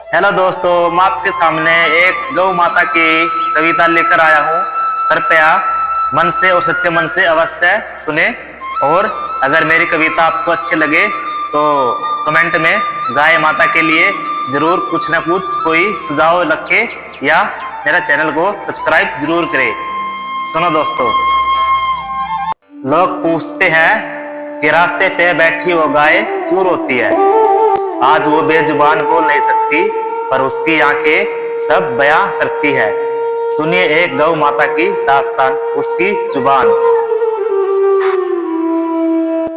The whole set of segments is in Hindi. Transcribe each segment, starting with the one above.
हेलो दोस्तों, मैं आपके सामने एक गौ माता की कविता लेकर आया हूँ। कृपया मन से और सच्चे मन से अवश्य सुने। और अगर मेरी कविता आपको अच्छी लगे तो कमेंट में गाय माता के लिए जरूर कुछ ना कुछ कोई सुझाव रखे या मेरा चैनल को सब्सक्राइब जरूर करें। सुनो दोस्तों, लोग पूछते हैं कि रास्ते पे बैठी वो गाय क्यों रोती है। आज वो बेजुबान बोल नहीं सकती पर उसकी आंखें सब बयां करती है। सुनिए एक गौ माता की दास्तान, उसकी जुबान।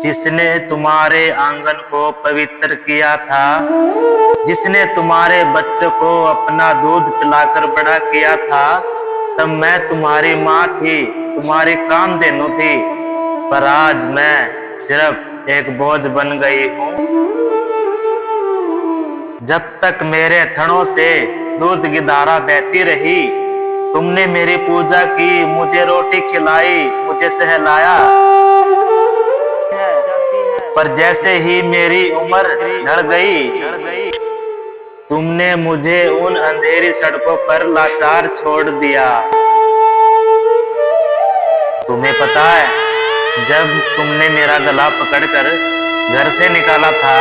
जिसने तुम्हारे आंगन को पवित्र किया था, जिसने तुम्हारे बच्चों को अपना दूध पिलाकर बड़ा किया था, तब मैं तुम्हारी माँ थी, तुम्हारी कामधेनु थी। पर आज मैं सिर्फ एक बोझ बन गई हूँ। जब तक मेरे थनों से दूध की धारा बहती रही, तुमने मेरी पूजा की, मुझे रोटी खिलाई, मुझे सहलाया। पर जैसे ही मेरी उम्र ढल गई, तुमने मुझे उन अंधेरी सड़कों पर लाचार छोड़ दिया। तुम्हें पता है, जब तुमने मेरा गला पकड़कर घर से निकाला था,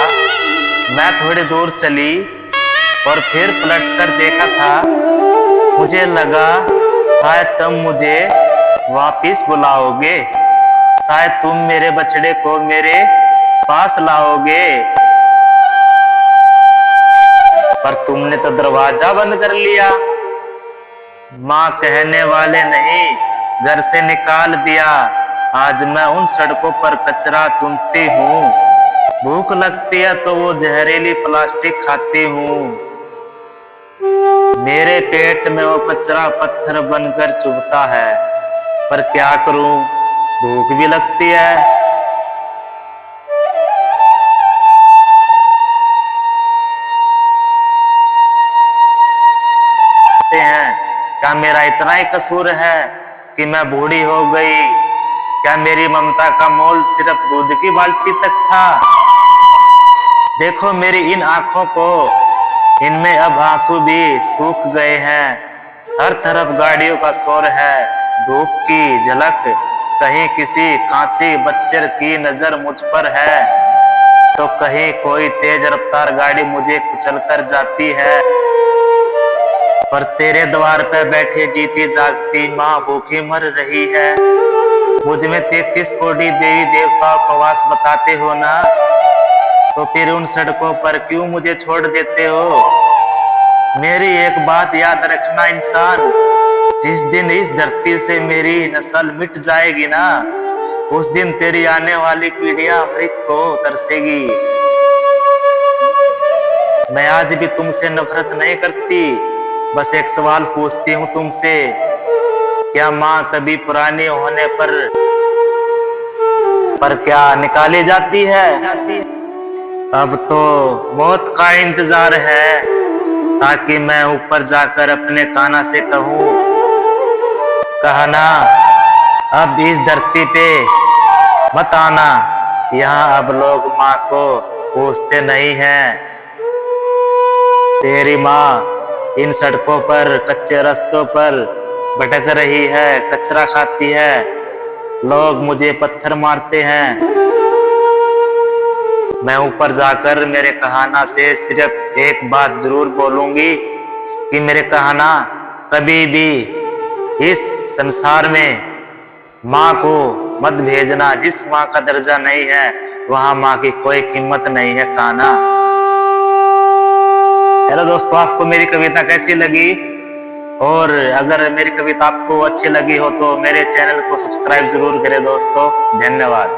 मैं थोड़ी दूर चली और फिर पलटकर देखा था। मुझे लगा शायद तुम मुझे वापस बुलाओगे, शायद तुम मेरे बछड़े को मेरे पास लाओगे। पर तुमने तो दरवाजा बंद कर लिया। माँ कहने वाले नहीं, घर से निकाल दिया। आज मैं उन सड़कों पर कचरा चुनती हूँ। भूख लगती है तो वो जहरीली प्लास्टिक खाती हूँ। मेरे पेट में वो कचरा पत्थर बनकर चुभता है। पर क्या करूं, भूख भी लगती है। क्या मेरा इतना ही कसूर है कि मैं बूढ़ी हो गई? क्या मेरी ममता का मोल सिर्फ दूध की बाल्टी तक था? देखो मेरी इन आंखों को, इनमें अब आंसू भी सूख गए हैं। हर तरफ गाड़ियों का शोर है, धूप की झलक, कहीं किसी कांची बच्चे की नजर मुझ पर है तो कहीं कोई तेज रफ्तार गाड़ी मुझे कुचल कर जाती है। पर तेरे द्वार पर बैठे जीती जागती माँ भूखी मर रही है। मुझ में 33 कोटि देवी देवताओं को वास बताते हो ना, तो फिर उन सड़कों पर क्यों मुझे छोड़ देते हो? मेरी एक बात याद रखना इंसान, जिस दिन इस धरती से मेरी नस्ल मिट जाएगी ना, उस दिन तेरी आने वाली पीढ़ियां अमृत को तरसेगी। मैं आज भी तुमसे नफरत नहीं करती, बस एक सवाल पूछती हूँ तुमसे, क्या माँ कभी पुरानी होने पर क्या निकाली जाती है? अब तो मौत का इंतजार है, ताकि मैं ऊपर जाकर अपने कान्हा से कहूँ, कहना अब इस धरती पे मत आना। यहाँ अब लोग माँ को पूछते नहीं हैं। तेरी माँ इन सड़कों पर, कच्चे रास्तों पर भटक रही है, कचरा खाती है, लोग मुझे पत्थर मारते हैं। मैं ऊपर जाकर मेरे कहाना से सिर्फ एक बात जरूर बोलूंगी कि मेरे कहाना कभी भी इस संसार में माँ को मत भेजना। जिस माँ का दर्जा नहीं है वहां माँ की कोई कीमत नहीं है कान्हा। हेलो दोस्तों, आपको मेरी कविता कैसी लगी? और अगर मेरी कविता आपको अच्छी लगी हो तो मेरे चैनल को सब्सक्राइब जरूर करें दोस्तों। धन्यवाद।